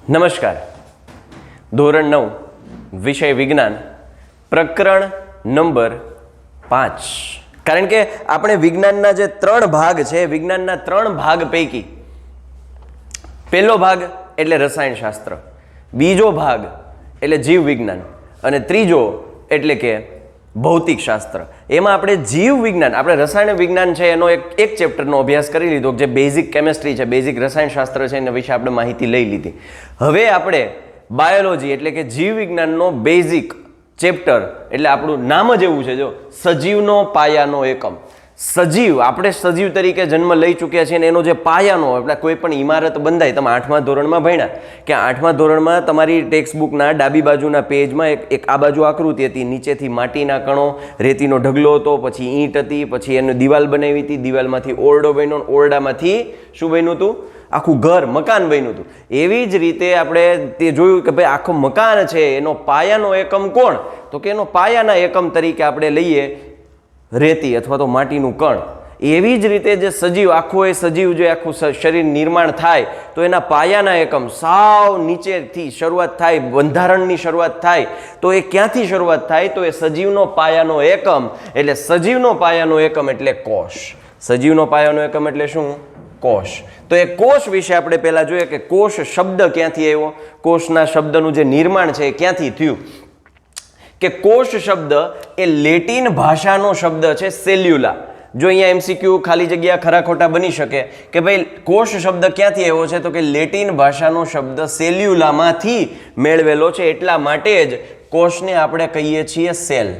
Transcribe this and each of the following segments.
નમસ્કાર. ધોરણ 9 વિષય વિજ્ઞાન પ્રકરણ નંબર 5. કારણ કે આપણે વિજ્ઞાનના જે 3 ભાગ છે, વિજ્ઞાનના 3 ભાગ પૈકી પહેલો ભાગ એટલે રસાયણશાસ્ત્ર, બીજો ભાગ એટલે જીવ વિજ્ઞાન અને ત્રીજો એટલે કે ભૌતિક શાસ્ત્ર. એમાં આપણે જીવ વિજ્ઞાન, આપણે રસાયણ વિજ્ઞાન છે એનો એક ચેપ્ટરનો અભ્યાસ કરી લીધો, જે બેઝિક કેમેસ્ટ્રી છે, બેઝિક રસાયણશાસ્ત્ર છે, એના વિશે આપણે માહિતી લઈ લીધી. હવે આપણે બાયોલોજી એટલે કે જીવ વિજ્ઞાનનો બેઝિક ચેપ્ટર, એટલે આપણું નામ જ એવું છે, જો સજીવનો પાયાનો એકમ. સજીવ, આપણે સજીવ તરીકે જન્મ લઈ ચૂક્યા છીએ, અને એનો જે પાયાનો, એટલે કોઈ પણ ઇમારત બંધાય, તમે 8મા ધોરણમાં ભણ્યા કે 8મા ધોરણમાં તમારી ટેક્સ્ટબુકના ડાબી બાજુના પેજમાં એક આ બાજુ આકૃતિ હતી, નીચેથી માટીના કણો, રેતીનો ઢગલો હતો, પછી ઈંટ હતી, પછી એની દિવાલ બનાવી હતી, દિવાલમાંથી ઓરડો બન્યો, ઓરડામાંથી શું બન્યું હતું? આખું ઘર, મકાન બન્યું હતું. એવી જ રીતે આપણે તે જોયું કે ભાઈ આખું મકાન છે, એનો પાયાનો એકમ કોણ? તો કે એનો પાયાના એકમ તરીકે આપણે લઈએ રેતી અથવા તો માટીનું કણ. એવી જ રીતે જે સજીવ, આખું એ સજીવ જે આખું શરીર નિર્માણ થાય તો એના પાયાના એકમ સાવ નીચેથી શરૂઆત થાય, બંધારણની શરૂઆત થાય તો એ ક્યાંથી શરૂઆત થાય? તો એ સજીવનો પાયાનો એકમ, એટલે સજીવનો પાયાનો એકમ એટલે કોષ. સજીવનો પાયાનો એકમ એટલે શું? કોષ. તો એ કોષ વિશે આપણે પહેલા જોઈએ કે કોષ શબ્દ ક્યાંથી આવ્યો, કોષના શબ્દનું જે નિર્માણ છે એ ક્યાંથી થયું. કે કોષ શબ્દ એ લેટિન ભાષાનો શબ્દ છે, સેલ્યુલા. જો અહીંયા એમસીક્યુ ખાલી જગ્યા ખરા ખોટા બની શકે કે ભાઈ કોષ શબ્દ ક્યાંથી આવ્યો છે, તો કે લેટિન ભાષાનો શબ્દ સેલ્યુલામાંથી મેળવેલો છે. એટલા માટે જ કોષને આપણે કહીએ છીએ સેલ.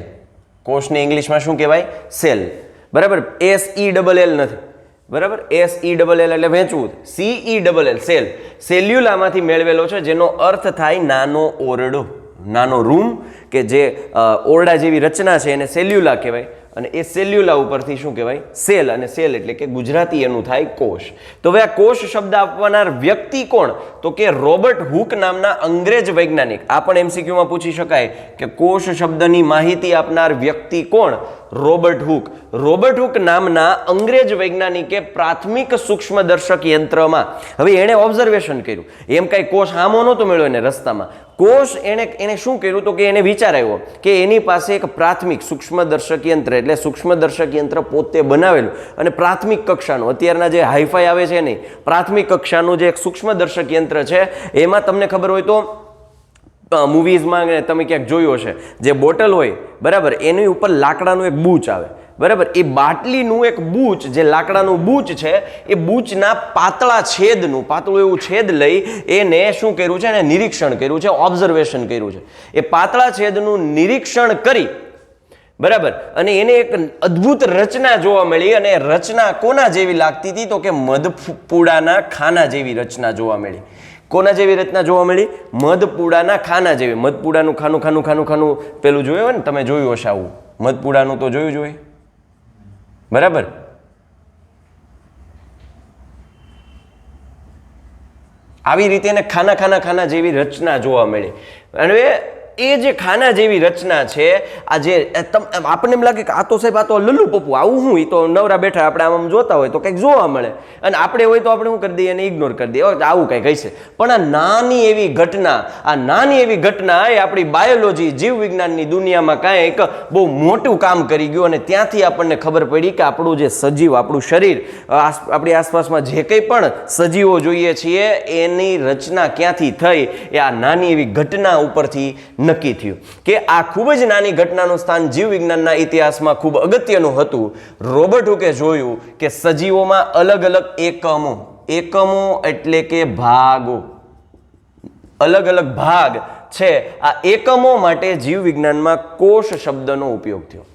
કોષને ઇંગ્લિશમાં શું કહેવાય? સેલ. બરાબર? SELL નથી, બરાબર? SELL એટલે વહેંચવું, CELL સેલ. સેલ્યુલામાંથી મેળવેલો છે, જેનો અર્થ થાય નાનો ઓરડો, નાનો રૂમ, કે જે ઓરડા જેવી રચના છે એને સેલ્યુલા કહેવાય. અને એ સેલ્યુલા ઉપરથી શું કહેવાય? સેલ. અને સેલ એટલે કે ગુજરાતી એનું થાય કોષ. તો હવે આ કોષ શબ્દ આપનાર વ્યક્તિ કોણ? તો કે રોબર્ટ હુક નામના અંગ્રેજ વૈજ્ઞાનિક. આ પણ એમસીક્યુમાં પૂછી શકાય કે કોષ શબ્દની માહિતી આપનાર વ્યક્તિ કોણ? Robert hook. રોબર્ટ હુક નામના અંગ્રેજ વૈજ્ઞાનિકે પ્રાથમિક સૂક્ષ્મદર્શક યંત્રમાં, હવે એણે ઓબ્ઝર્વેશન કર્યું, એમ કાંઈ કોષ આમો નહોતો મળ્યો એને રસ્તામાં. કોષ એને શું કર્યું? તો કે એને વિચાર આવ્યો કે એની પાસે એક પ્રાથમિક સૂક્ષ્મદર્શક યંત્ર, એટલે સૂક્ષ્મદર્શક યંત્ર પોતે બનાવેલું અને પ્રાથમિક કક્ષાનું, અત્યારના જે હાઈફાઈ આવે છે નહીં, પ્રાથમિક કક્ષાનું જે એક સૂક્ષ્મદર્શક યંત્ર છે, એમાં તમને ખબર હોય તો મૂવીઝમાં તમે ક્યાંક જોયું હશે, જે બોટલ હોય, બરાબર, એની ઉપર લાકડાનું એક બૂચ આવે, બરાબર, એ બાટલીનું એક બૂચ, જે લાકડાનું બૂચ છે, એ બૂચના પાતળા છેદનું, પાતળું એવું છેદ લઈ એને શું કર્યું છે? એને નિરીક્ષણ કર્યું છે, ઓબ્ઝર્વેશન કર્યું છે. એ પાતળા છેદનું નિરીક્ષણ કરી, બરાબર, અને એને એક અદ્ભુત રચના જોવા મળી. અને રચના કોના જેવી લાગતી હતી? તો કે મધપૂડાના ખાના જેવી રચના જોવા મળી. કોના જેવી રચના જોવા મળી? મધપૂડાના ખાના જેવી. મધપૂડાનું ખાનું ખાનું ખાનું ખાનું પેલું જોયું હોય ને, તમે જોયું હશે આવું. મધપૂડાનું તો જોયું જોઈએ, બરાબર? આવી રીતે એને ખાના ખાના ખાના જેવી રચના જોવા મળી. અને એ જે ખાના જેવી રચના છે, આ જે આપણને એમ લાગે કે આ તો સાહેબ આ તો લલ્લુ પપ્પુ, આવું હું, એ તો નવરા બેઠા આપણે આમ જોતા હોય તો કંઈક જોવા મળે, અને આપણે હોય તો આપણે શું કરી દઈએ? એને ઇગ્નોર કરી દઈએ, આવું કંઈક હશે. પણ આ નાની એવી ઘટના, આ નાની એવી ઘટના એ આપણી બાયોલોજી, જીવ વિજ્ઞાનની દુનિયામાં કાંઈક બહુ મોટું કામ કરી ગયું. અને ત્યાંથી આપણને ખબર પડી કે આપણું જે સજીવ, આપણું શરીર, આપણી આસપાસમાં જે કંઈ પણ સજીવો જોઈએ છીએ, એની રચના ક્યાંથી થઈ, એ આ નાની એવી ઘટના ઉપરથી નક્કી થયું. કે આ ખૂબ જ નાની ઘટનાનું સ્થાન જીવ વિજ્ઞાનના ઇતિહાસમાં ખૂબ અગત્યનું હતું. રોબર્ટ હુકે જોયું કે સજીવોમાં અલગ અલગ એકમો, એકમો એટલે કે ભાગો, અલગ અલગ ભાગ છે. આ એકમો માટે જીવ વિજ્ઞાનમાં કોષ શબ્દનો ઉપયોગ થયો,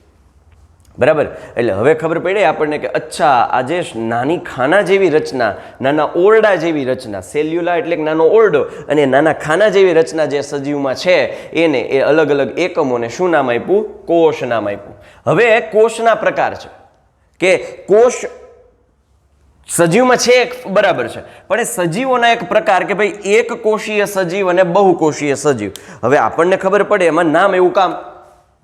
બરાબર? એટલે હવે ખબર પડી આપણને કે અચ્છા, આ જે નાની ખાના જેવી રચના, નાના ઓરડા જેવી રચના, સેલ્યુલા એટલે નાનો ઓરડો, અને નાના ખાના જેવી રચના જે સજીવમાં છે, એને એ અલગ અલગ એકમોને શું નામ આપ્યું? કોષ નામ આપ્યું. હવે કોષના પ્રકાર છે કે કોષ સજીવમાં છે એક, બરાબર છે, પણ એ સજીવોના એક પ્રકાર કે ભાઈ એક કોષીય સજીવ અને બહુકોષીય સજીવ. હવે આપણને ખબર પડે એમાં નામ એવું કામ,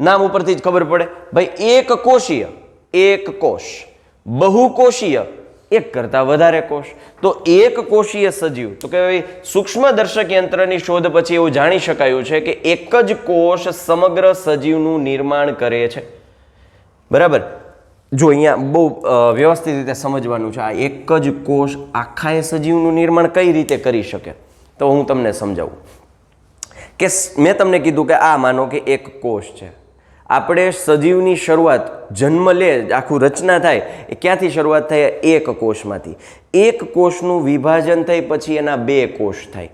નામ ઉપરથી જ ખબર પડે ભાઈ, એક કોષીય એક કોષ, બહુકોષીય એક કરતાં વધારે કોષ. તો એક કોષીય સજીવ, તો કે ભાઈ સૂક્ષ્મદર્શક યંત્રની શોધ પછી એવું જાણી શકાયું છે કે એક જ કોષ સમગ્ર સજીવનું નિર્માણ કરે છે. બરાબર. જો અહીંયા બહુ વ્યવસ્થિત રીતે સમજવાનું છે. આ એક જ કોષ આખા સજીવનું નિર્માણ કઈ રીતે કરી શકે, તો હું તમને સમજાવું. કે મેં તમને કીધું કે આ માનો કે એક કોષ છે. આપણે સજીવની શરૂઆત જન્મ લે, આખું રચના થાય એ ક્યાંથી શરૂઆત થાય? એક કોષમાંથી. એક કોષનું વિભાજન થઈ પછી એના 2 કોષ થાય.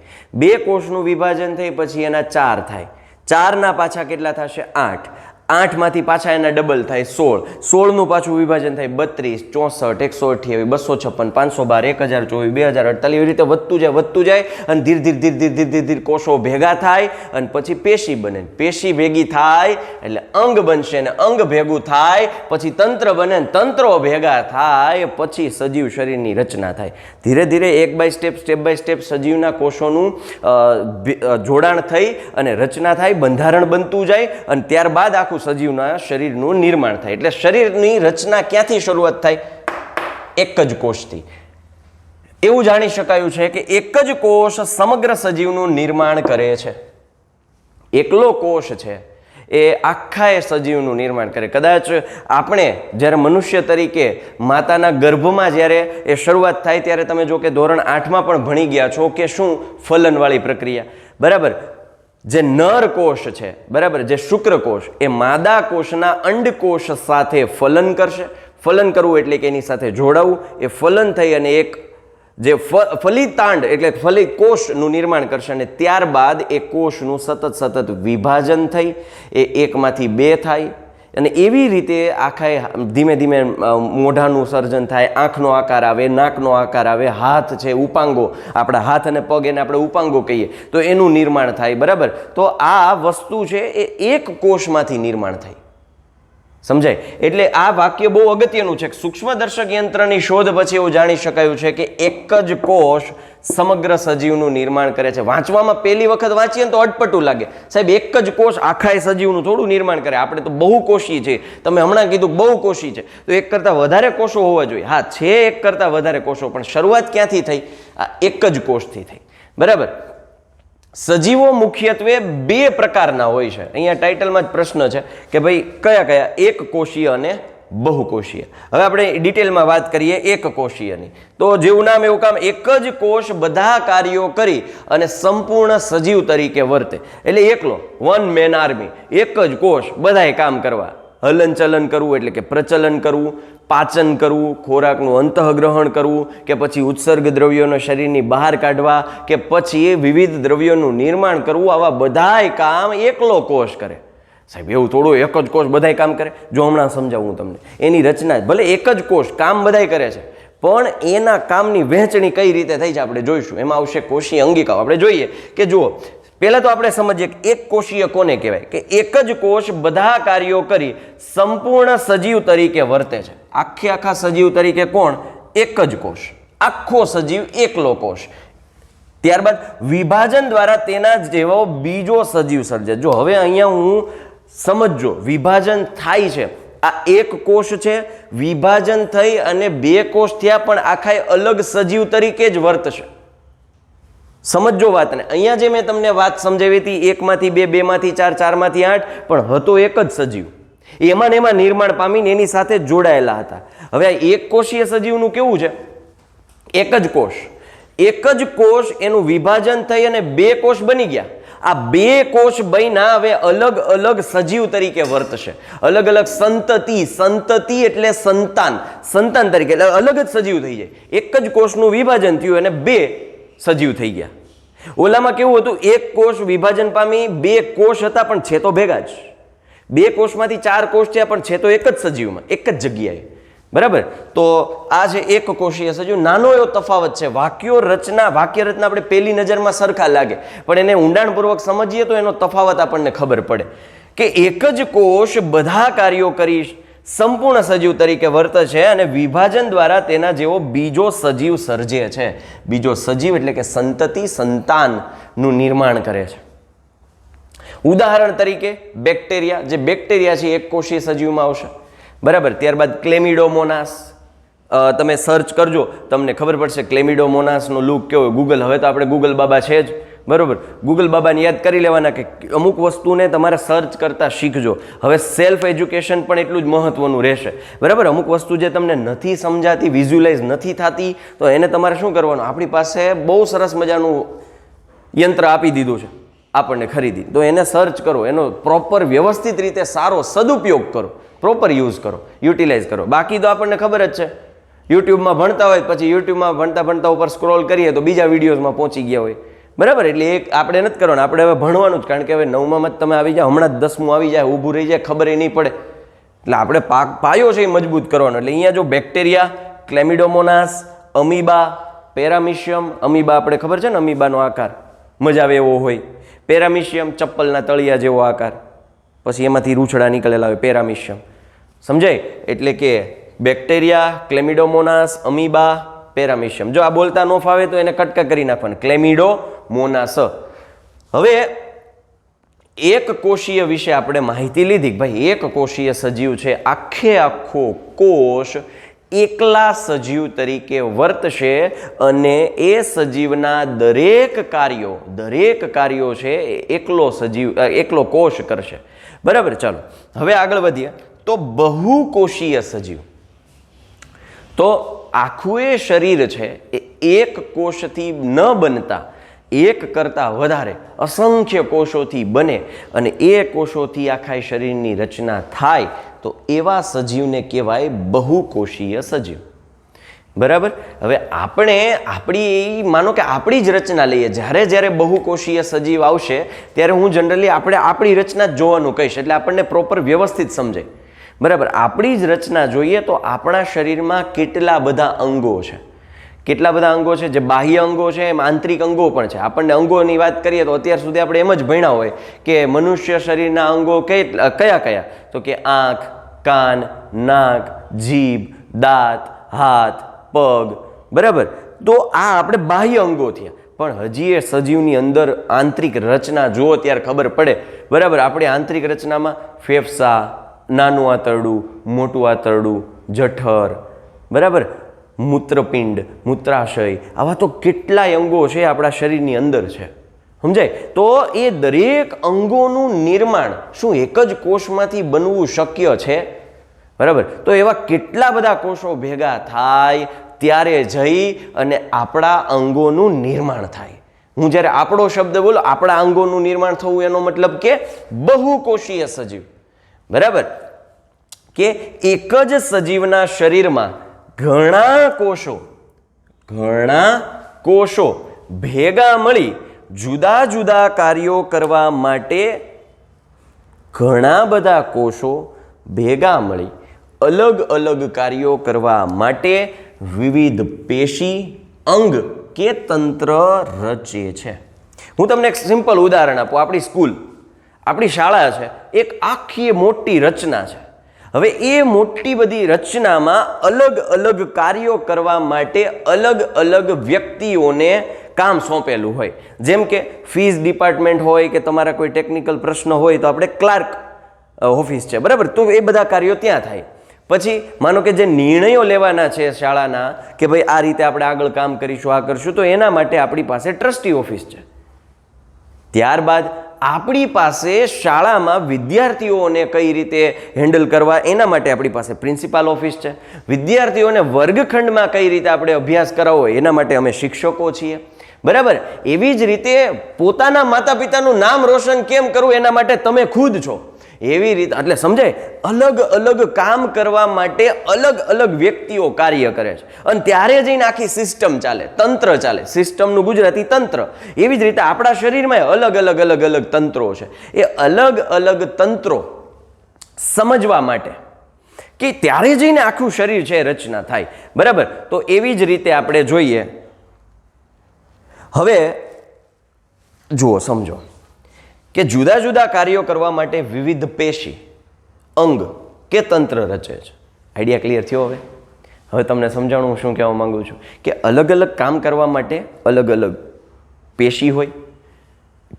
2 કોષનું વિભાજન થઈ પછી એના 4 થાય. 4ના પાછા કેટલા થશે? 8. 8માંથી પાછા એના ડબલ થાય 16. 16નું પાછું વિભાજન થાય 32, 64, 128, 256, 512, 1024, 2048 એવી રીતે વધતું જાય અને ધીરે કોષો ભેગા થાય અને પછી પેશી બને. પેશી ભેગી થાય એટલે અંગ બનશે ને અંગ ભેગું થાય પછી તંત્ર બને ને તંત્રો ભેગા થાય પછી સજીવ શરીરની રચના થાય. ધીરે ધીરે સ્ટેપ બાય સ્ટેપ સજીવના કોષોનું જોડાણ થઈ અને રચના થાય, બંધારણ બનતું જાય અને ત્યારબાદ આખું સજીવના શરીરનું નિર્માણ થાય. એટલે શરીરની રચના ક્યાંથી શરૂઆત થાય? એક જ કોષથી. એવું જાણી શકાયું છે કે એક જ કોષ સમગ્ર સજીવનું નિર્માણ કરે છે. એકલો કોષ છે એ આખા સજીવનું નિર્માણ કરે. કદાચ આપણે જ્યારે મનુષ્ય તરીકે માતાના ગર્ભમાં જ્યારે એ શરૂઆત થાય ત્યારે તમે જો કે ધોરણ 8માં પણ ભણી ગયા છો કે શું ફલનવાળી પ્રક્રિયા. બરાબર. જે નર કોષ છે, બરાબર, જે શુક્રકોષ એ માદા કોષના અંડકોષ સાથે ફલન કરશે. ફલન કરવું એટલે કે એની સાથે જોડાવું. એ ફલન થઈ અને એક જે ફલિતાંડ એટલે ફલિત કોષનું નિર્માણ કરશે અને ત્યારબાદ એ કોષનું સતત વિભાજન થઈ એ 1માંથી 2 થાય અને એવી રીતે આખા ધીમે ધીમે મોઢાનું સર્જન થાય, આંખનો આકાર આવે, નાકનો આકાર આવે, હાથ છે, ઉપાંગો, આપણા હાથ અને પગ એને આપણે ઉપાંગો કહીએ તો એનું નિર્માણ થાય. બરાબર. તો આ વસ્તુ છે એ એક કોષમાંથી નિર્માણ થાય. સમજાય? એટલે આ વાક્ય બહુ અગત્યનું છે. સૂક્ષ્મદર્શક યંત્રની શોધ પછી એવું જાણી શકાયું છે કે એક જ કોષ સમગ્ર સજીવનું નિર્માણ કરે છે. વાંચવામાં પહેલી વખત વાંચીએ તો અટપટું લાગે, સાહેબ એક જ કોષ આખા સજીવનું થોડું નિર્માણ કરે. આપણે તો બહુકોષી છે. તમે હમણાં કીધું બહુકોષી છે તો એક કરતાં વધારે કોષો હોવા જોઈએ. હા, છે એક કરતાં વધારે કોષો, પણ શરૂઆત ક્યાંથી થઈ? આ એક જ કોષથી થઈ. બરાબર. સજીવો મુખ્યત્વે 2 પ્રકારના હોય છે. અહીંયા ટાઇટલમાં જ પ્રશ્ન છે કે ભાઈ કયા કયા? એક કોષીય અને બહુકોષીય. હવે આપણે ડિટેલમાં વાત કરીએ એક કોષીયની. તો જેવું નામ એવું કામ. એક જ કોષ બધા કાર્યો કરી અને સંપૂર્ણ સજીવ તરીકે વર્તે. એટલે એકલો, વન મેન આર્મી. એક જ કોષ બધાય કામ કરવા. હલનચલન કરવું એટલે કે પ્રચલન કરવું, પાચન કરવું, ખોરાકનું અંતઃગ્રહણ કરવું, કે પછી ઉત્સર્ગ દ્રવ્યોને શરીરની બહાર કાઢવા, કે પછી વિવિધ દ્રવ્યોનું નિર્માણ કરવું, આવા બધાય કામ એકલો કોષ કરે. સાહેબ એવું થોડું એક જ કોષ બધાય કામ કરે? જો હમણાં સમજાવું તમને. એની રચના ભલે એક જ કોષ કામ બધાય કરે છે પણ એના કામની વહેંચણી કઈ રીતે થઈ છે આપણે જોઈશું. એમાં આવશે કોષીય અંગિકાઓ. આપણે જોઈએ કે જુઓ, પહેલા તો આપણે સમજીએ કે એક કોષીય કોને કહેવાય? કે એક જ કોષ બધા કાર્યો કરી સંપૂર્ણ સજીવ તરીકે વર્તે છે. આખા સજીવ તરીકે કોણ? એક જ કોષ. આખો સજીવ એકલો કોષ. ત્યારબાદ વિભાજન દ્વારા તેના જેવો બીજો સજીવ સર્જે. જો હવે અહીંયા હું સમજો, વિભાજન થાય છે. આ એક કોષ છે, વિભાજન થઈ અને 2 કોષ થયા પણ આખા અલગ સજીવ તરીકે જ વર્તશે. સમજો વાતને. અહીંયા જે મેં તમને વાત સમજાવી હતી 1માંથી 2, 2માંથી 4, 4માંથી 8, પણ હતો એક જ સજીવ. એમાં ને એમાં નિર્માણ પામીને એની સાથે જોડાયેલા હતા. હવે આ એક કોષીય સજીવનું કેવું છે? એક જ કોષ. એક જ કોષ એનું વિભાજન થઈ અને 2 કોષ બની ગયા. આ 2 કોષ બન્યા હવે અલગ અલગ સજીવ તરીકે વર્તશે. અલગ અલગ સંતતિ એટલે સંતાન તરીકે એટલે અલગ જ સજીવ થઈ જાય. એક જ કોષનું વિભાજન થયું અને 2 સજીવ થઈ ગયા. ઓલામાં કેવું હતું? એક કોષ વિભાજન પામી, 2 કોષ હતા પણ છે તો ભેગા જ. 2 કોષમાંથી 4 કોષ થયા પણ છે તો એક જ સજીવમાં, એક જ જગ્યાએ. બરાબર. તો આ છે એક કોષીય સજીવ. નાનો એવો તફાવત છે. વાક્ય રચના આપણે પહેલી નજરમાં સરખા લાગે પણ એને ઊંડાણપૂર્વક સમજીએ તો એનો તફાવત આપણને ખબર પડે કે એક જ કોષ બધા કાર્યો કરી સંપૂર્ણ સજીવ તરીકે વર્તે છે અને વિભાજન દ્વારા તેના જેવો બીજો સજીવ સર્જે છે. બીજો સજીવ એટલે કે સંતાનનું નિર્માણ કરે છે. ઉદાહરણ તરીકે બેક્ટેરિયા. જે બેક્ટેરિયા છે એક કોષીય સજીવમાં આવશે. બરાબર. ત્યારબાદ ક્લેમિડોમોનાસ, તમે સર્ચ કરજો, તમને ખબર પડશે ક્લેમિડોમોનાસનો લુક કેવો. ગૂગલ, હવે તો આપણે ગૂગલ બાબા છે જ, બરાબર. ગૂગલ બાબાને યાદ કરી લેવાના કે અમુક વસ્તુને તમારે સર્ચ કરતાં શીખજો. હવે સેલ્ફ એજ્યુકેશન પણ એટલું જ મહત્ત્વનું રહેશે, બરાબર. અમુક વસ્તુ જે તમને નથી સમજાતી, વિઝ્યુલાઇઝ નથી થતી, તો એને તમારે શું કરવાનું, આપણી પાસે બહુ સરસ મજાનું યંત્ર આપી દીધું છે આપણને ખરીદી, તો એને સર્ચ કરો, એનો પ્રોપર વ્યવસ્થિત રીતે સારો સદુપયોગ કરો, પ્રોપર યુઝ કરો, યુટિલાઇઝ કરો. બાકી તો આપણને ખબર જ છે, યુટ્યુબમાં ભણતા હોય પછી યુટ્યુબમાં ભણતા ઉપર સ્ક્રોલ કરીએ તો બીજા વિડીયોઝમાં પહોંચી ગયા હોય, બરાબર. એટલે એક આપણે નથી કરવાનું, આપણે હવે ભણવાનું જ, કારણ કે હવે 9માં જ તમે આવી જાય, હમણાં જ 10મું આવી જાય, ઊભું રહી જાય, ખબર નહીં પડે. એટલે આપણે પાયો છે એ મજબૂત કરવાનો. એટલે અહીંયા જો bacteria, Chlamydomonas, amoeba, paramecium. Amoeba આપણે ખબર છે ને, અમીબાનો આકાર મજા આવે એવો હોય. પેરામિશિયમ ચપ્પલના તળિયા જેવો આકાર, પછી એમાંથી રૂછડા નીકળેલા હોય, પેરામિશિયમ. સમજાય? એટલે કે બેક્ટેરિયા, ક્લેમિડોમોનાસ, અમીબા, પેરામિશિયમ. જો આ બોલતા ન ફાવે તો એને કટકા કરી નાખવાનું, ક્લેમિડોમોનાસ. હવે એક કોષીય વિશે આપણે માહિતી લીધી કે ભાઈ એક કોષીય સજીવ છે, આખે આખો કોષ એકલા સજીવ તરીકે વર્તશે અને એ સજીવના દરેક કાર્યો છે એકલો કોષ કરશે, બરાબર. ચાલો હવે આગળ વધીએ. તો બહુકોષીય સજીવ, તો આખું એ શરીર છે એ એક કોષથી ન બનતા એક કરતાં વધારે અસંખ્ય કોષોથી બને અને એ કોષોથી આખા શરીરની રચના થાય, તો એવા સજીવને કહેવાય બહુકોષીય સજીવ, બરાબર. હવે આપણે માનો કે આપણી જ રચના લઈએ, જ્યારે બહુકોષીય સજીવ આવશે ત્યારે હું જનરલી આપણી રચના જ જોવાનું કહીશ, એટલે આપણને પ્રોપર વ્યવસ્થિત સમજાય, બરાબર. આપણી જ રચના જોઈએ તો આપણા શરીરમાં કેટલા બધા અંગો છે, જે બાહ્ય અંગો છે એમ આંતરિક અંગો પણ છે. આપણને અંગોની વાત કરીએ તો અત્યાર સુધી આપણે એમ જ ભણ્યા હોય કે મનુષ્ય શરીરના અંગો કયા, તો કે આંખ, કાન, નાક, જીભ, દાંત, હાથ, પગ, બરાબર. તો આ આપણે બાહ્ય અંગો થયા, પણ હજી એ સજીવની અંદર આંતરિક રચના જુઓ ત્યારે ખબર પડે, બરાબર. આપણી આંતરિક રચનામાં ફેફસા, નાનું આંતરડું, મોટું આંતરડું, જઠર, બરાબર, મૂત્રપિંડ, મૂત્રાશય, આવા તો કેટલાય અંગો છે આપણા શરીરની અંદર છે, સમજાય? તો એ દરેક અંગોનું નિર્માણ શું એક જ કોષમાંથી બનવું શક્ય છે? બરાબર. તો એવા કેટલા બધા કોષો ભેગા થાય ત્યારે જઈ અને આપણા અંગોનું નિર્માણ થાય. હું જ્યારે આપણો શબ્દ બોલો, આપણા અંગોનું નિર્માણ થવું, એનો મતલબ કે બહુકોષીય સજીવ, બરાબર. કે એક જ સજીવના શરીરમાં ઘણા કોષો ભેગા મળી જુદા જુદા કાર્યો કરવા માટે, ઘણા બધા કોષો ભેગા મળી અલગ અલગ કાર્યો કરવા માટે વિવિધ પેશી, અંગ કે તંત્ર રચે છે. હું તમને એક સિમ્પલ ઉદાહરણ આપું. આપણી શાળા છે, એક આખી મોટી રચના છે. હવે એ મોટી બધી રચનામાં અલગ અલગ કાર્યો કરવા માટે અલગ અલગ વ્યક્તિઓને કામ સોંપેલું હોય. જેમ કે ફીઝ ડિપાર્ટમેન્ટ હોય કે તમારા કોઈ ટેકનિકલ પ્રશ્ન હોય તો આપણે ક્લાર્ક ઓફિસ છે, બરાબર. તો એ બધા કાર્યો ત્યાં થાય. પછી માનો કે જે નિર્ણયો લેવાના છે શાળાના કે ભાઈ આ રીતે આપણે આગળ કામ કરીશું, આ કરશું, તો એના માટે આપણી પાસે ટ્રસ્ટી ઓફિસ છે. ત્યારબાદ આપણી પાસે શાળામાં વિદ્યાર્થીઓને કઈ રીતે હેન્ડલ કરવા એના માટે આપણી પાસે પ્રિન્સિપાલ ઓફિસ છે. વિદ્યાર્થીઓને વર્ગખંડમાં કઈ રીતે આપણે અભ્યાસ કરાવવો એના માટે અમે શિક્ષકો છીએ, બરાબર. એવી જ રીતે પોતાના માતા પિતાનું નામ રોશન કેમ કરવું એના માટે તમે ખુદ છો. એવી રીતે એટલે સમજાય, અલગ અલગ કામ કરવા માટે અલગ અલગ વ્યક્તિઓ કાર્ય કરે છે અને ત્યારે જઈને આખી સિસ્ટમ ચાલે, તંત્ર ચાલે. સિસ્ટમનું ગુજરાતી તંત્ર. એવી જ રીતે આપણા શરીરમાં અલગ અલગ તંત્રો છે. એ અલગ અલગ તંત્રો સમજવા માટે કે ત્યારે જઈને આખું શરીર છે રચના થાય, બરાબર. તો એવી જ રીતે આપણે જોઈએ. હવે જુઓ, સમજો કે જુદા જુદા કાર્યો કરવા માટે વિવિધ પેશી, અંગ કે તંત્ર રચે છે. આઈડિયા ક્લિયર થયો? હવે તમને સમજાણું હું શું કહેવા માંગુ છું કે અલગ અલગ કામ કરવા માટે અલગ અલગ પેશી હોય,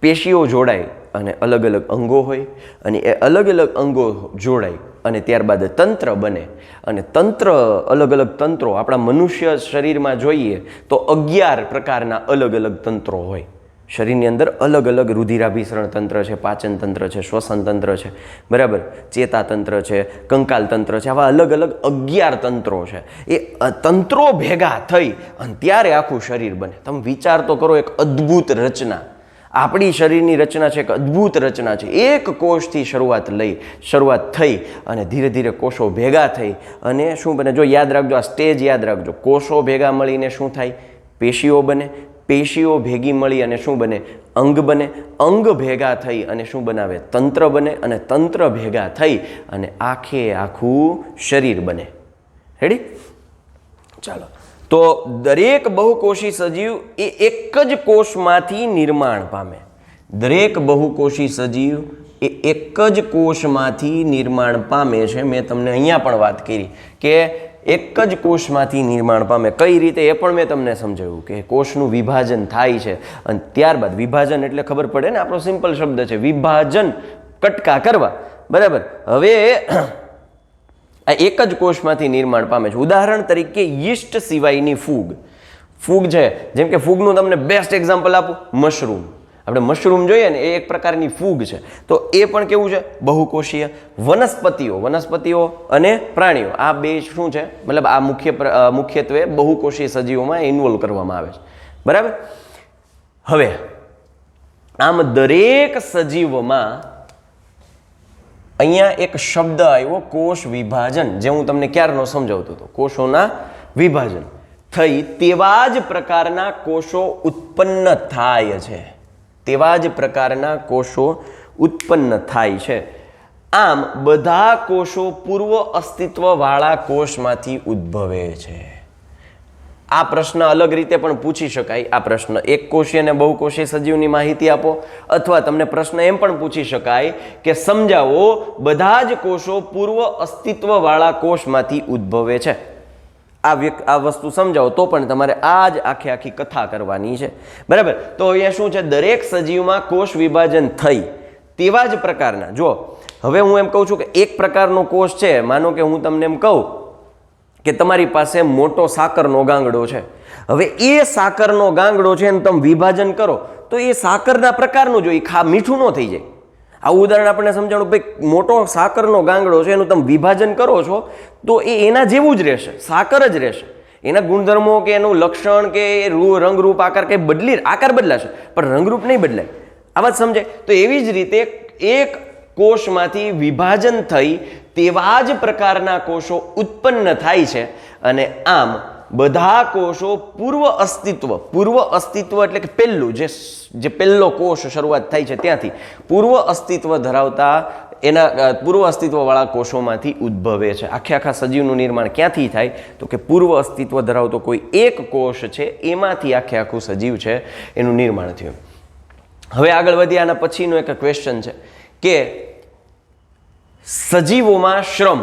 પેશીઓ જોડાય અને અલગ અલગ અંગો હોય અને એ અલગ અલગ અંગો જોડાય અને ત્યારબાદ તંત્ર બને અને તંત્ર અલગ અલગ તંત્રો આપણા મનુષ્ય શરીરમાં જોઈએ તો 11 પ્રકારના અલગ અલગ તંત્રો હોય. શરીરની અંદર અલગ અલગ રુધિરાભિસરણ તંત્ર છે, પાચન તંત્ર છે, શ્વસન તંત્ર છે, બરાબર, ચેતાતંત્ર છે, કંકાલ તંત્ર છે, આવા અલગ અલગ 11 તંત્રો છે. એ તંત્રો ભેગા થઈ અને ત્યારે આખું શરીર બને. તમે વિચાર તો કરો, એક અદ્ભુત રચના. આપણી શરીરની રચના છે એક અદ્ભુત રચના છે. એક કોષથી શરૂઆત થઈ અને ધીરે ધીરે કોષો ભેગા થઈ અને શું બને? જો યાદ રાખજો, આ સ્ટેજ યાદ રાખજો. કોષો ભેગા મળીને શું થાય? પેશીઓ બને. પેશીઓ ભેગી મળી અને શું બને? અંગ બને. અંગ ભેગા થઈ અને શું બનાવે? તંત્ર બને. અને તંત્ર ભેગા થઈ અને આખે આખું શરીર બને. રેડી? ચાલો, તો દરેક બહુકોષી સજીવ એ એક જ કોષમાંથી નિર્માણ પામે. દરેક બહુકોષી સજીવ એ એક જ કોષમાંથી નિર્માણ પામે છે. મેં તમને અહીંયા પણ વાત કરી કે એક જ કોષમાંથી નિર્માણ પામે. કઈ રીતે એ પણ મેં તમને સમજાવ્યું કે કોષનું વિભાજન થાય છે અને ત્યારબાદ વિભાજન એટલે ખબર પડે ને, આપણો સિમ્પલ શબ્દ છે વિભાજન, કટકા કરવા, બરાબર. હવે આ એક જ કોષમાંથી નિર્માણ પામે છે. ઉદાહરણ તરીકે યીસ્ટ સિવાયની ફૂગ. ફૂગ છે, જેમ કે ફૂગનું તમને બેસ્ટ એક્ઝામ્પલ આપું, મશરૂમ. આપણે મશરૂમ જોઈએ ને, એ એક પ્રકારની ફૂગ છે. તો એ પણ કેવું છે? બહુકોષીય. વનસ્પતિઓ અને પ્રાણીઓ, આ બે શું છે? મતલબ આ મુખ્યત્વે બહુકોષીય સજીવોમાં ઇન્વોલ્વ કરવામાં આવે છે, બરાબર. હવે આમ દરેક સજીવમાં અહીંયા એક શબ્દ આવ્યો, કોષ વિભાજન, જે હું તમને ક્યારનો સમજાવતો હતો. કોષોના વિભાજન થઈ તેવા જ પ્રકારના કોષો ઉત્પન્ન થાય છે. તેવા જ પ્રકારના કોષો ઉત્પન્ન થાય છે. આમ બધા કોષો પૂર્વ અસ્તિત્વવાળા કોષમાંથી ઉદ્ભવે છે. આ પ્રશ્ન અલગ રીતે પણ પૂછી શકાય. આ પ્રશ્ન એક કોષીય અને બહુકોષીય સજીવની માહિતી આપો, અથવા તમને પ્રશ્ન એમ પણ પૂછી શકાય કે સમજાવો બધા જ કોષો પૂર્વ અસ્તિત્વવાળા કોષમાંથી ઉદ્ભવે છે. આ વસ્તુ સમજાવો તો પણ તમારે આ જ આખી કથા કરવાની છે, બરાબર. તો અહીંયા શું છે? દરેક સજીવમાં કોષ વિભાજન થઈ તેવા જ પ્રકારના. જો હવે હું એમ કહું છું કે એક પ્રકારનો કોષ છે, માનો કે હું તમને એમ કહું કે તમારી પાસે મોટો સાકરનો ગાંગડો છે. હવે એ સાકરનો ગાંગડો છે અને તમે વિભાજન કરો તો એ સાકરના પ્રકારનું જો મીઠું ન થઈ જાય. આવું ઉદાહરણ આપણે સમજાણું, ભાઈ મોટો સાકરનો ગાંગડો છે, એનું તમે વિભાજન કરો છો તો એ એના જેવું જ રહેશે, સાકર જ રહેશે. એના ગુણધર્મો કે એનું લક્ષણ કે રંગરૂપ આકાર કંઈ આકાર બદલાશે પણ રંગરૂપ નહીં બદલાય. આ વાત સમજાય? તો એવી જ રીતે એક કોષમાંથી વિભાજન થઈ તેવા જ પ્રકારના કોષો ઉત્પન્ન થાય છે અને આમ બધા કોષો પૂર્વ અસ્તિત્વ એટલે કે પહેલું જે પહેલો કોષ શરૂઆત થાય છે ત્યાંથી પૂર્વ અસ્તિત્વ ધરાવતા એના પૂર્વ અસ્તિત્વવાળા કોષોમાંથી ઉદ્ભવે છે. આખા સજીવનું નિર્માણ ક્યાંથી થાય? તો કે પૂર્વ અસ્તિત્વ ધરાવતો કોઈ એક કોષ છે એમાંથી આખું સજીવ છે એનું નિર્માણ થયું. હવે આગળ વધીએ. આના પછીનો એક ક્વેશ્ચન છે કે સજીવોમાં શ્રમ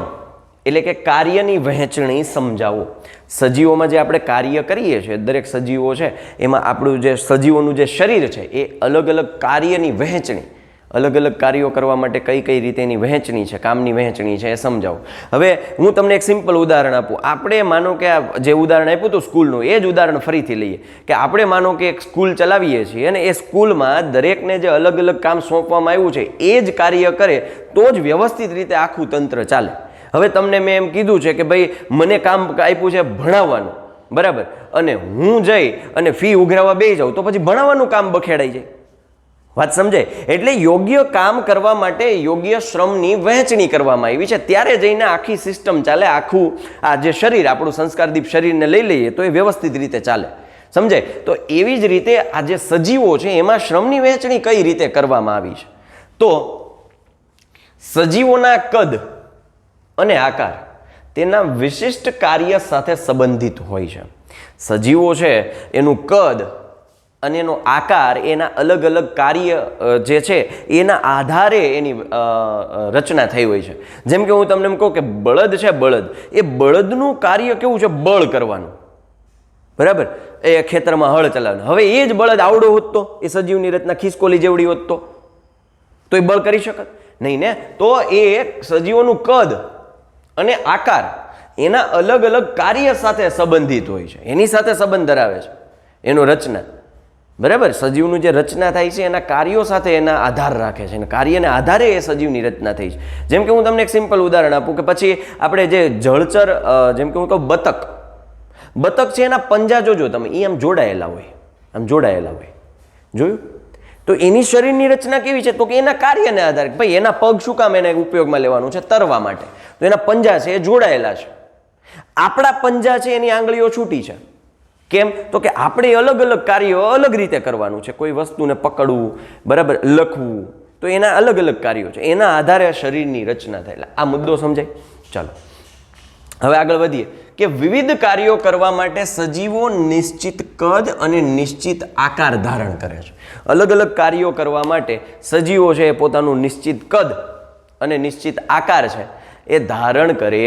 એટલે કે કાર્યની વહેંચણી સમજાવો. સજીવોમાં જે આપણે કાર્ય કરીએ છીએ, દરેક સજીવો છે એમાં આપણું જે સજીવોનું જે શરીર છે એ અલગ અલગ કાર્યની વહેંચણી, અલગ અલગ કાર્યો કરવા માટે કઈ રીતે એની વહેંચણી છે, કામની વહેંચણી છે, એ સમજાવો. હવે હું તમને એક સિમ્પલ ઉદાહરણ આપું. આપણે માનો કે જે ઉદાહરણ આપ્યું હતું સ્કૂલનું, એ જ ઉદાહરણ ફરીથી લઈએ કે આપણે માનો કે એક સ્કૂલ ચલાવીએ છીએ અને એ સ્કૂલમાં દરેકને જે અલગ અલગ કામ સોંપવામાં આવ્યું છે એ જ કાર્ય કરે તો જ વ્યવસ્થિત રીતે આખું તંત્ર ચાલે. હવે તમને મેં એમ કીધું છે કે ભાઈ મને કામ આપ્યું છે ભણાવવાનું, બરાબર, અને હું જઈ અને ફી ઉઘરાવવા બેસી જાઉં તો પછી ભણાવવાનું કામ બખેડાઈ જાય. વાત સમજાય? એટલે યોગ્ય કામ કરવા માટે યોગ્ય શ્રમની વહેંચણી કરવામાં આવી છે, ત્યારે જઈને આખી સિસ્ટમ ચાલે. આખું આ જે શરીર, આપણું સંસ્કારદીપ શરીરને લઈ લઈએ તો એ વ્યવસ્થિત રીતે ચાલે. સમજાય? તો એવી જ રીતે આ જે સજીવો છે એમાં શ્રમની વહેંચણી કઈ રીતે કરવામાં આવી છે? તો સજીવોના કદ અને આકાર તેના વિશિષ્ટ કાર્ય સાથે સંબંધિત હોય છે. સજીવો છે એનું કદ અને એનો આકાર એના અલગ અલગ કાર્ય જે છે એના આધારે એની રચના થઈ હોય છે. જેમ કે હું તમને એમ કહું કે બળદ છે, એ બળદનું કાર્ય કેવું છે? બળ કરવાનું, બરાબર, એ ખેતરમાં હળ ચલાવવાનું. હવે એ જ બળદ આવડો હોત તો, એ સજીવની રચના ખિસકોલી જેવડી હોત તો તો એ બળ કરી શકત નહીં ને. તો એ સજીવોનું કદ અને આકાર એના અલગ અલગ કાર્ય સાથે સંબંધિત હોય છે, એની સાથે સંબંધ ધરાવે છે એનો રચના. બરાબર, સજીવનું જે રચના થાય છે એના કાર્યો સાથે એના આધાર રાખે છે, અને કાર્યના આધારે એ સજીવની રચના થઈ છે. જેમ કે હું તમને એક સિમ્પલ ઉદાહરણ આપું કે પછી આપણે જે જળચર, જેમ કે હું કહું બતક છે, એના પંજા જોજો તમે, એ આમ જોડાયેલા હોય, જોયું? તો એની શરીરની રચના કેવી છે? તો કે એના કાર્યને આધારે, ભાઈ એના પગ શું કામ એને ઉપયોગમાં લેવાનું છે? તરવા માટે. તો એના પંજા છે એ જોડાયેલા છે. આપણા પંજા છે એની આંગળીઓ છૂટી છે. કેમ? તો કે આપણે અલગ અલગ કાર્યો અલગ રીતે કરવાનું છે. કોઈ વસ્તુને પકડવું, બરાબર, લખવું, તો એના અલગ અલગ કાર્યો છે, એના આધારે શરીરની રચના થયેલા. આ મુદ્દો સમજાય? ચાલો હવે આગળ વધીએ કે વિવિધ કાર્યો કરવા માટે સજીવો નિશ્ચિત કદ અને નિશ્ચિત આકાર ધારણ કરે છે. અલગ અલગ કાર્યો કરવા માટે સજીવો છે એ પોતાનું નિશ્ચિત કદ અને નિશ્ચિત આકાર છે એ ધારણ કરે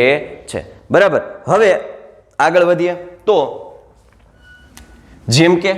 છે. બરાબર, હવે આગળ વધીએ તો જેમ કે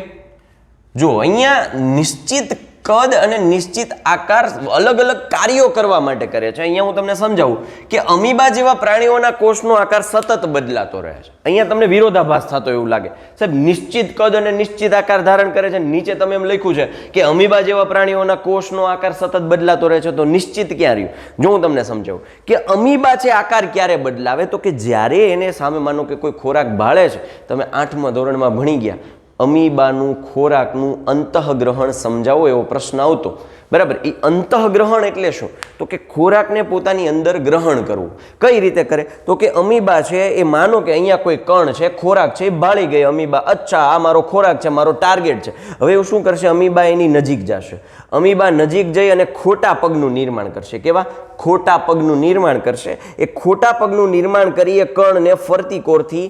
જો અહીંયા નિશ્ચિત કદ અને નિશ્ચિત આકાર અલગ અલગ કાર્યો કરવા માટે કરે છે. અહીંયા હું તમને સમજાવું કે અમીબા જેવા પ્રાણીઓના કોષનો આકાર સતત બદલાતો રહે છે. અહીંયા તમને વિરોધાભાસ થતો એવું લાગે, સાહેબ નિશ્ચિત કદ અને નિશ્ચિત આકાર ધારણ કરે છે, નીચે તમે એમ લખ્યું છે કે અમીબા જેવા પ્રાણીઓના કોષનો આકાર સતત બદલાતો રહે છે, તો નિશ્ચિત ક્યાં રહ્યું? જો હું તમને સમજાવું કે અમીબા છે આકાર ક્યારે બદલાવે, તો કે જ્યારે એને સામે માનો કે કોઈ ખોરાક ભાળે છે, તમે 8મા ધોરણમાં ભણી ગયા, અમીબાનું ખોરાકનું અંતઃગ્રહણ સમજાવો એવો પ્રશ્ન આવતો. બરાબર, એ અંતઃગ્રહણ એટલે શું? તો કે ખોરાકને પોતાની અંદર ગ્રહણ કરવું. કઈ રીતે કરે? તો કે અમીબા છે એ માનો કે અહીંયા કોઈ કણ છે, ખોરાક છે, એ ભાળી ગઈ અમીબા, અચ્છા આ મારો ખોરાક છે, મારો ટાર્ગેટ છે. હવે એવું શું કરશે? અમીબા એની નજીક જશે. અમીબા નજીક જઈ અને ખોટા પગનું નિર્માણ કરશે. કેવા? ખોટા પગનું નિર્માણ કરશે. એ ખોટા પગનું નિર્માણ કરી એ કણને ફરતી કોરથી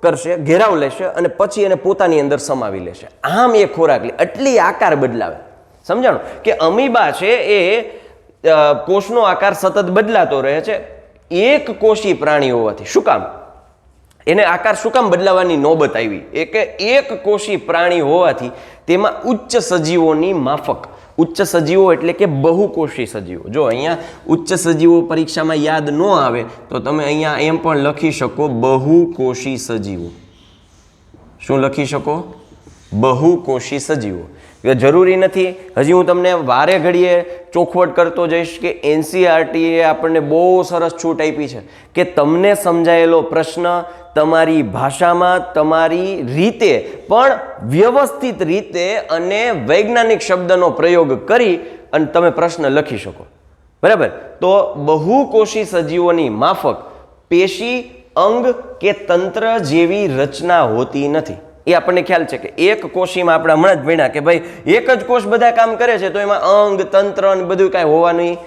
કરશે, ઘેરાવ લેશે અને પછી એને પોતાની અંદર સમાવી લેશે. આમ એ ખોરાક લે, એટલી આકાર બદલાવે. સમજાણું કે અમીબા છે એ કોષનો આકાર સતત બદલાતો રહે છે, એક કોષી પ્રાણી હોવાથી. શું કામ એને આકાર શું કામ બદલાવાની નોબત આવી? એ કે એક કોષી પ્રાણી હોવાથી તેમાં ઉચ્ચ સજીવોની માફક, ઉચ્ચ સજીવો એટલે કે બહુકોષી સજીવો. જો અહીંયા ઉચ્ચ સજીવો પરીક્ષામાં યાદ ન આવે તો તમે અહીંયા એમ પણ લખી શકો બહુકોષી સજીવો. શું લખી શકો? બહુકોષી સજીવો. જરૂરી નથી, હજી હું તમને વારે ઘડીએ ચોખવટ કરતો જઈશ કે એનસીઈઆરટીએ આપણને બહુ સરસ છૂટ આપી છે કે તમને સમજાયેલો પ્રશ્ન તમારી ભાષામાં તમારી રીતે પણ વ્યવસ્થિત રીતે અને વૈજ્ઞાનિક શબ્દનો પ્રયોગ કરી અને તમે પ્રશ્ન લખી શકો. બરાબર, તો બહુકોષી સજીવોની માફક પેશી, અંગ કે તંત્ર જેવી રચના હોતી નથી. એ આપણને ખ્યાલ છે કે એક કોશીમાં આપણે હમણાં જ ભણ્યા કે ભાઈ એક જ કોષ બધા કામ કરે છે, તો એમાં અંગ, તંત્ર અને બધું કાંઈ હોવાનું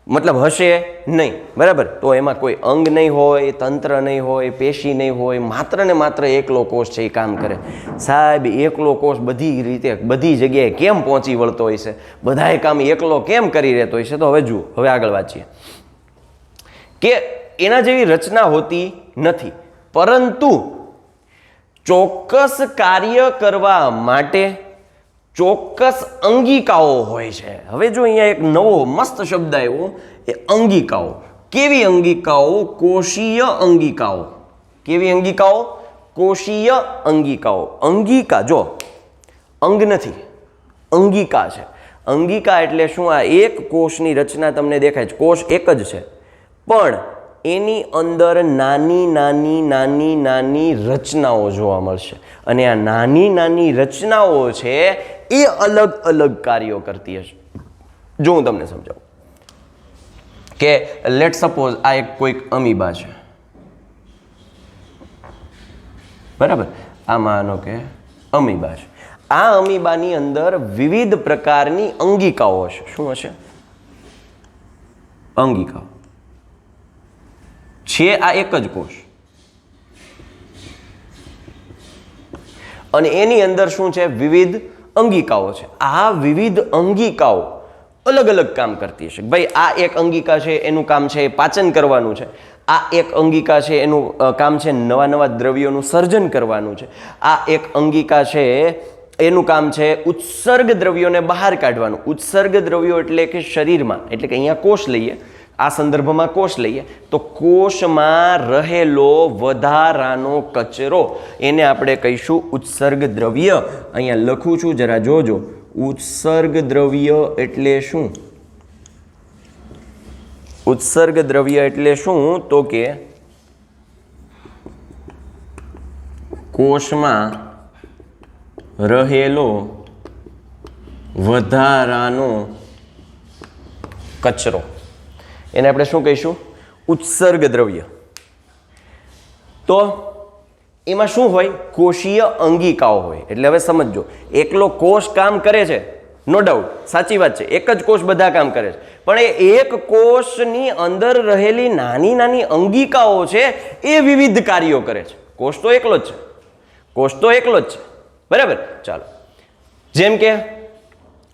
મતલબ હશે નહીં. બરાબર, તો એમાં કોઈ અંગ નહીં હોય, તંત્ર નહીં હોય, પેશી નહીં હોય, માત્ર ને માત્ર એકલો કોષ છે એ કામ કરે. સાહેબ એકલો કોષ બધી રીતે બધી જગ્યાએ કેમ પહોંચી વળતો હોય છે, બધાએ કામ એકલો કેમ કરી રહેતો હોય છે? તો હવે જુઓ, હવે આગળ વાંચીએ કે એના જેવી રચના હોતી નથી, પરંતુ ચોક્કસ કાર્ય કરવા માટે ચોક્કસ અંગિકાઓ હોય છે. હવે જો અહીંયા એક નવો મસ્ત શબ્દ આવ્યો, એ અંગિકાઓ. કેવી અંગિકાઓ? કોષીય અંગિકાઓ. કેવી અંગિકાઓ? કોષીય અંગિકાઓ. અંગિકા જો અંગ નથી, અંગિકા છે. અંગિકા એટલે શું? આ એક કોષની રચના તમને દેખાય છે, કોષ એક જ છે, પણ એની અંદર નાની નાની નાની નાની રચનાઓ જોવા મળશે, અને આ નાની નાની રચનાઓ છે એ અલગ અલગ કાર્યો કરતી હશે. જો હું તમને સમજાવું કે લેટ સપોઝ આ એક કોઈક અમીબા છે, બરાબર, આ માનો કે અમીબા છે. આ અમીબાની અંદર વિવિધ પ્રકારની અંગિકાઓ હશે. શું હશે? અંગિકાઓ છે. આ એક જ કોષ, અને એની અંદર શું છે? વિવિધ અંગિકાઓ છે. આ વિવિધ અંગિકાઓ અલગ અલગ કામ કરતી હશે. ભાઈ આ એક અંગિકા છે એનું કામ છે પાચન કરવાનું છે, આ એક અંગિકા છે એનું કામ છે નવા નવા દ્રવ્યોનું સર્જન કરવાનું છે, આ એક અંગિકા છે એનું કામ છે ઉત્સર્ગ દ્રવ્યોને બહાર કાઢવાનું. ઉત્સર્ગ દ્રવ્યો એટલે કે શરીરમાં, એટલે કે અહીંયા કોષ લઈએ, આ સંદર્ભમાં કોષ લઈએ તો કોષમાં રહેલો વધારાનો કચરો એને આપણે કહીશું ઉત્સર્ગ દ્રવ્ય. અહીંયા લખું છું, જરા જોજો. ઉત્સર્ગ દ્રવ્ય એટલે શું? ઉત્સર્ગ દ્રવ્ય એટલે શું? તો કે કોષમાં રહેલો વધારાનો કચરો, એને આપણે શું કહીશું? ઉત્સર્ગ દ્રવ્ય. તો એમાં શું હોય? કોષીય અંગિકાઓ હોય. એટલે હવે સમજો, એકલો કોષ કામ કરે છે, નો ડાઉટ, સાચી વાત છે, એક જ કોષ બધા કામ કરે છે, પણ એ એક કોષની અંદર રહેલી નાની નાની અંગિકાઓ છે એ વિવિધ કાર્યો કરે છે. કોષ તો એકલો જ છે, કોષ તો એકલો જ છે, બરાબર. ચાલો, જેમ કે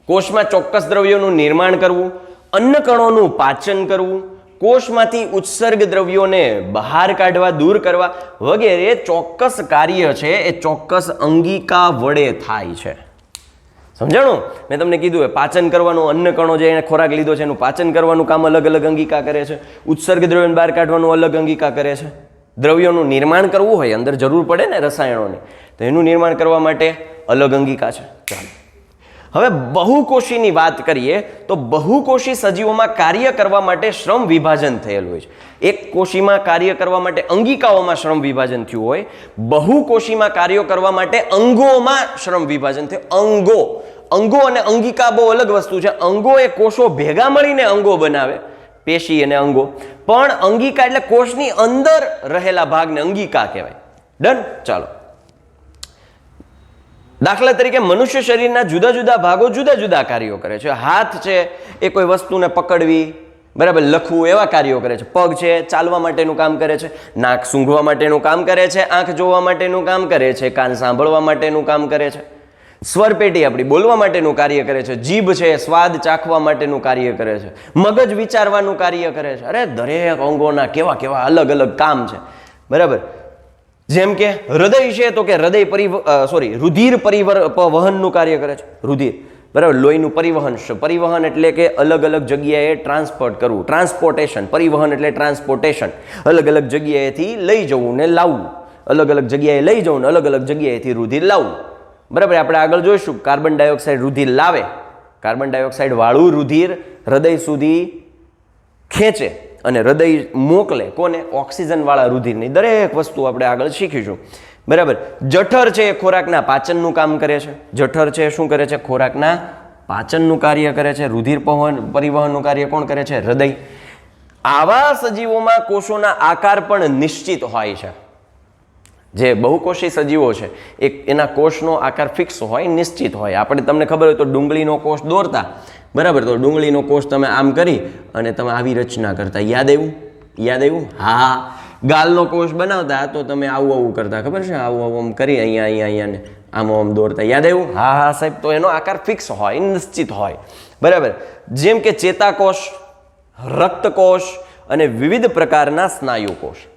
કોષમાં ચોક્કસ દ્રવ્યોનું નિર્માણ કરવું, અન્નકણોનું પાચન કરવું, કોષમાંથી ઉત્સર્ગ દ્રવ્યોને બહાર કાઢવા, દૂર કરવા વગેરે ચોક્કસ કાર્ય છે એ ચોક્કસ અંગિકા વડે થાય છે. સમજાણું? મેં તમને કીધું એ પાચન કરવાનું, અન્નકણો જે એને ખોરાક લીધો છે એનું પાચન કરવાનું કામ અલગ અલગ અંગિકા કરે છે. ઉત્સર્ગ દ્રવ્યોને બહાર કાઢવાનું અલગ અંગિકા કરે છે. દ્રવ્યોનું નિર્માણ કરવું હોય, અંદર જરૂર પડે ને રસાયણોની, તો એનું નિર્માણ કરવા માટે અલગ અંગિકા છે. ચાલો, હવે બહુકોષીની વાત કરીએ તો બહુકોષી સજીવોમાં કાર્ય કરવા માટે શ્રમ વિભાજન થયેલું હોય છે. એક કોષીમાં કાર્ય કરવા માટે અંગિકાઓમાં શ્રમ વિભાજન થયું હોય, બહુકોષીમાં કાર્યો કરવા માટે અંગોમાં શ્રમ વિભાજન થયું. અંગો, અંગો અને અંગિકા બહુ અલગ વસ્તુ છે. અંગો એ કોષો ભેગા મળીને અંગો બનાવે, પેશી અને અંગો, પણ અંગિકા એટલે કોષની અંદર રહેલા ભાગને અંગિકા કહેવાય. ડન? ચાલો, દાખલા તરીકે મનુષ્ય શરીરના જુદા જુદા ભાગો જુદા જુદા કાર્યો કરે છે. હાથ છે એ કોઈ વસ્તુને પકડવી, બરાબર, લખવું, એવા કાર્યો કરે છે. પગ છે ચાલવા માટેનું કામ કરે છે. નાક સૂંઘવા માટેનું કામ કરે છે. આંખ જોવા માટેનું કામ કરે છે. કાન સાંભળવા માટેનું કામ કરે છે. સ્વરપેટી આપણી બોલવા માટેનું કાર્ય કરે છે. જીભ છે સ્વાદ ચાખવા માટેનું કાર્ય કરે છે. મગજ વિચારવાનું કાર્ય કરે છે. અરે દરેક અંગોના કેવા કેવા અલગ અલગ કામ છે, બરાબર. જેમ કે હૃદય છે તો કે હૃદય રુધિર પરિવહનનું કાર્ય કરે છે. રુધિર, બરાબર, લોહીનું પરિવહન. પરિવહન એટલે કે અલગ અલગ જગ્યાએ ટ્રાન્સપોર્ટ કરવું, ટ્રાન્સપોર્ટેશન. પરિવહન એટલે ટ્રાન્સપોર્ટેશન, અલગ અલગ જગ્યાએથી લઈ જવું ને લાવવું. અલગ અલગ જગ્યાએ લઈ જવું ને અલગ અલગ જગ્યાએથી રુધિર લાવવું, બરાબર. આપણે આગળ જોઈશું કાર્બન ડાયોક્સાઇડ રુધિર લાવે, કાર્બન ડાયોક્સાઇડ વાળું રુધિર હૃદય સુધી ખેંચે અને હૃદય મોકલે કોને? ઓક્સિજન વાળા રુધિરની. દરેક વસ્તુ આપણે આગળ શીખીશું, બરાબર. જઠર છે એ ખોરાકના પાચનનું કામ કરે છે. જઠર છે શું કરે છે? ખોરાકના પાચનનું કાર્ય કરે છે. રુધિર પરિવહનનું કાર્ય કોણ કરે છે? હૃદય. આવા સજીવોમાં કોષોના આકાર પણ નિશ્ચિત હોય છે. જે બહુકોષી સજીવો છે એના કોષનો આકાર ફિક્સ હોય, નિશ્ચિત હોય. આપણે, તમને ખબર હોય તો ડુંગળીનો કોષ દોરતા, બરાબર, તો ડુંગળીનો કોષ તમે આમ કરી અને તમે આવી રચના કરતા. યાદ આવ્યું? યાદ આવ્યું? હા. ગાલનો કોષ બનાવતા તો તમે આવું આવું કરતા, ખબર છે? આવું આવું આમ કરી અહીંયા અહીંયા અહીંયા ને આમ આમ દોરતા. યાદ આવ્યું? હા હા સાહેબ. તો એનો આકાર ફિક્સ હોય, નિશ્ચિત હોય, બરાબર. જેમ કે ચેતાકોષ, રક્તકોષ અને વિવિધ પ્રકારના સ્નાયુ કોષ.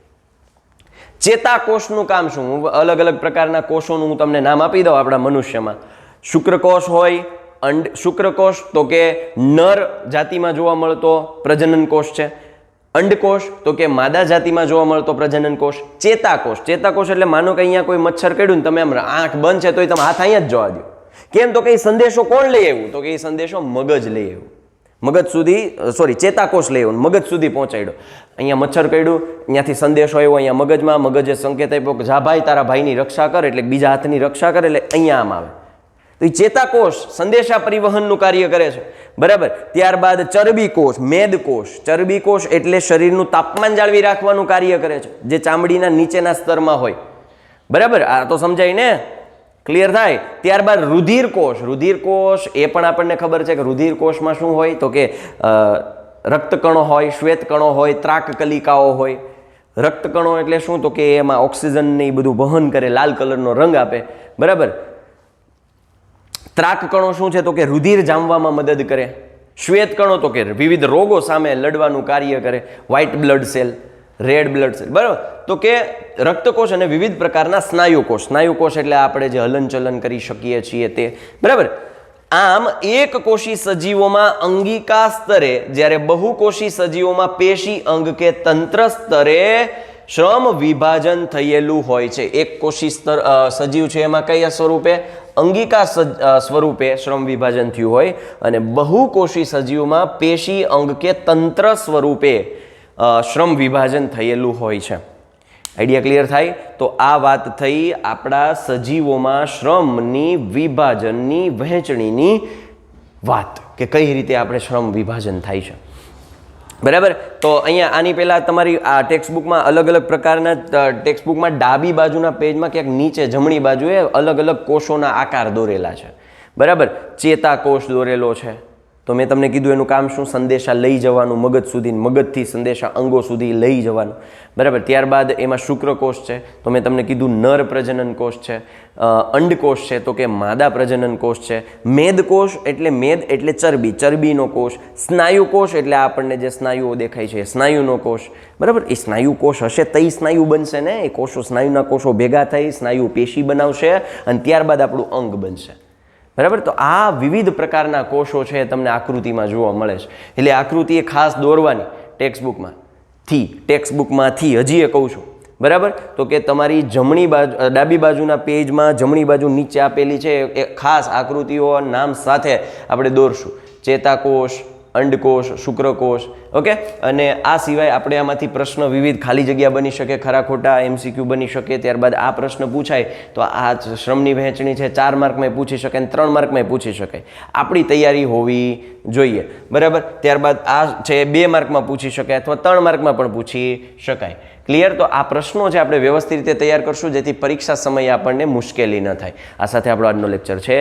ચેતાકોષનું કામ શું? અલગ અલગ પ્રકારના કોષોનું હું તમને નામ આપી દઉં. આપણા મનુષ્યમાં શુક્રકોષ હોય, શુક્રકોષ તો કે નર જાતિમાં જોવા મળતો પ્રજનન કોષ છે. અંડકોષ તો કે માદા જાતિમાં જોવા મળતો પ્રજનન કોષ. ચેતાકોષ, ચેતાકોષ એટલે માનો કે અહીંયા કોઈ મચ્છર કર્યું ને તમે આમ આંખ બંધ છે તો તમે હાથ અહીંયા જ જવા દો. કેમ? તો કે એ સંદેશો કોણ લઈ આવ્યું? તો કે એ સંદેશો મગજ લઈ આવ્યું. મગજ સુધી, ચેતાકોષ લઈ આવ્યું, મગજ સુધી પહોંચાડ્યો. અહીંયા મચ્છર કર્યું, અહીંયાથી સંદેશો આવ્યો અહીંયા મગજમાં. મગજે સંકેત આપ્યો કે જા ભાઈ તારા ભાઈની રક્ષા કર, એટલે બીજા હાથની રક્ષા કરે, એટલે અહીંયા આમ આવે. તો એ ચેતાકોષ સંદેશા પરિવહનનું કાર્ય કરે છે, બરાબર. ત્યારબાદ ચરબી કોષ, મેદકોષ. ચરબી કોષ એટલે શરીરનું તાપમાન જાળવી રાખવાનું કાર્ય કરે છે, જે ચામડીના નીચેના સ્તરમાં હોય, બરાબર. આ તો સમજાય ને? ક્લિયર થાય? ત્યારબાદ રુધિર કોષ. રુધિર કોષ એ પણ આપણને ખબર છે કે રુધિર કોષમાં શું હોય? તો કે રક્તકણો હોય, શ્વેતકણો હોય, ત્રાક કલિકાઓ હોય. રક્તકણો એટલે શું? તો કે એમાં ઓક્સિજનને બધું વહન કરે, લાલ કલરનો રંગ આપે, બરાબર. ત્રાક કણો શું છે? તો કે રુધિર જામવામાં મદદ કરે. શ્વેત કણો તો કે વિવિધ રોગો સામે લડવાનું કાર્ય કરે, white blood cell, red blood cell, બરાબર. તો કે રક્તકોષ અને વિવિધ પ્રકારના સ્નાયુકોષ. સ્નાયુકોષ એટલે આપણે જે હલનચલન કરી શકીએ છીએ તે, બરાબર. આમ એક કોષી સજીવોમાં અંગિકા સ્તરે, જ્યારે બહુકોષી સજીવોમાં પેશી અંગ કે તંત્ર સ્તરે શ્રમ વિભાજન થયેલું હોય છે. એક કોષી સજીવ છે એમાં કયા સ્વરૂપે? અંગિકા સ્વરૂપે શ્રમ વિભાજન થયું હોય, અને બહુકોષી સજીવમાં પેશી અંગ કે તંત્ર સ્વરૂપે શ્રમ વિભાજન થયેલું હોય છે. આઈડિયા ક્લિયર થાય? તો આ વાત થઈ આપણા સજીવોમાં શ્રમની વિભાજનની વહેંચણીની વાત, કે કઈ રીતે આપણે શ્રમ વિભાજન થાય છે, બરાબર. તો અહીંયા આની પહેલાં તમારી આ ટેક્સ્ટબુકમાં અલગ અલગ પ્રકારના ટેક્સ્ટબુકમાં ડાબી બાજુના પેજમાં ક્યાંક નીચે જમણી બાજુએ અલગ અલગ કોષોના આકાર દોરેલા છે, બરાબર. ચેતાકોષ દોરેલો છે. તો મેં તમને કીધું એનું કામ શું? સંદેશા લઈ જવાનું મગજ સુધી, મગજથી સંદેશા અંગો સુધી લઈ જવાનું, બરાબર. ત્યારબાદ એમાં શુક્રકોષ છે. તો મેં તમને કીધું નર પ્રજનન કોષ છે, અંડકોષ છે તો કે માદા પ્રજનન કોષ છે, મેદકોષ એટલે મેદ એટલે ચરબી, ચરબીનો કોષ, સ્નાયુકોષ એટલે આપણને જે સ્નાયુઓ દેખાય છે સ્નાયુનો કોષ, બરાબર. એ સ્નાયુ કોષ હશે તઈ સ્નાયુ બનશે ને. એ કોષો, સ્નાયુના કોષો ભેગા થઈ સ્નાયુ પેશી બનાવશે અને ત્યારબાદ આપણું અંગ બનશે, બરાબર. તો આ વિવિધ પ્રકારના કોષો છે તમને આકૃતિમાં જોવા મળે છે. એટલે આકૃતિ એ ખાસ દોરવાની ટેક્સ્ટબુકમાંથી હજી એ કહું છું, બરાબર. તો કે તમારી જમણી બાજુ, ડાબી બાજુના પેજમાં જમણી બાજુ નીચે આપેલી છે એ ખાસ આકૃતિઓ નામ સાથે આપણે દોરશું. ચેતાકોષ, અંડકોષ, શુક્રકોષ, ઓકે. અને આ સિવાય આપણે આમાંથી પ્રશ્ન વિવિધ ખાલી જગ્યા બની શકે, ખરા ખોટા MCQ બની શકે. ત્યારબાદ આ પ્રશ્ન પૂછાય તો આ શ્રમની વહેંચણી છે 4 માર્કમાં પૂછી શકાય અને 3 માર્કમાં પૂછી શકાય. આપણી તૈયારી હોવી જોઈએ, બરાબર. ત્યારબાદ આ છે 2 માર્કમાં પૂછી શકાય અથવા 3 માર્કમાં પણ પૂછી શકાય. ક્લિયર? તો આ પ્રશ્નો છે આપણે વ્યવસ્થિત રીતે તૈયાર કરશું જેથી પરીક્ષા સમયે આપણને મુશ્કેલી ન થાય. આ સાથે આપણો આજનો લેક્ચર છે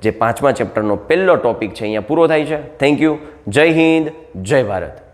જે 5મા ચેપ્ટરનો પહેલો ટોપિક છે અહીંયા પૂરો થાય છે. Thank you. જય હિન્દ, જય ભારત.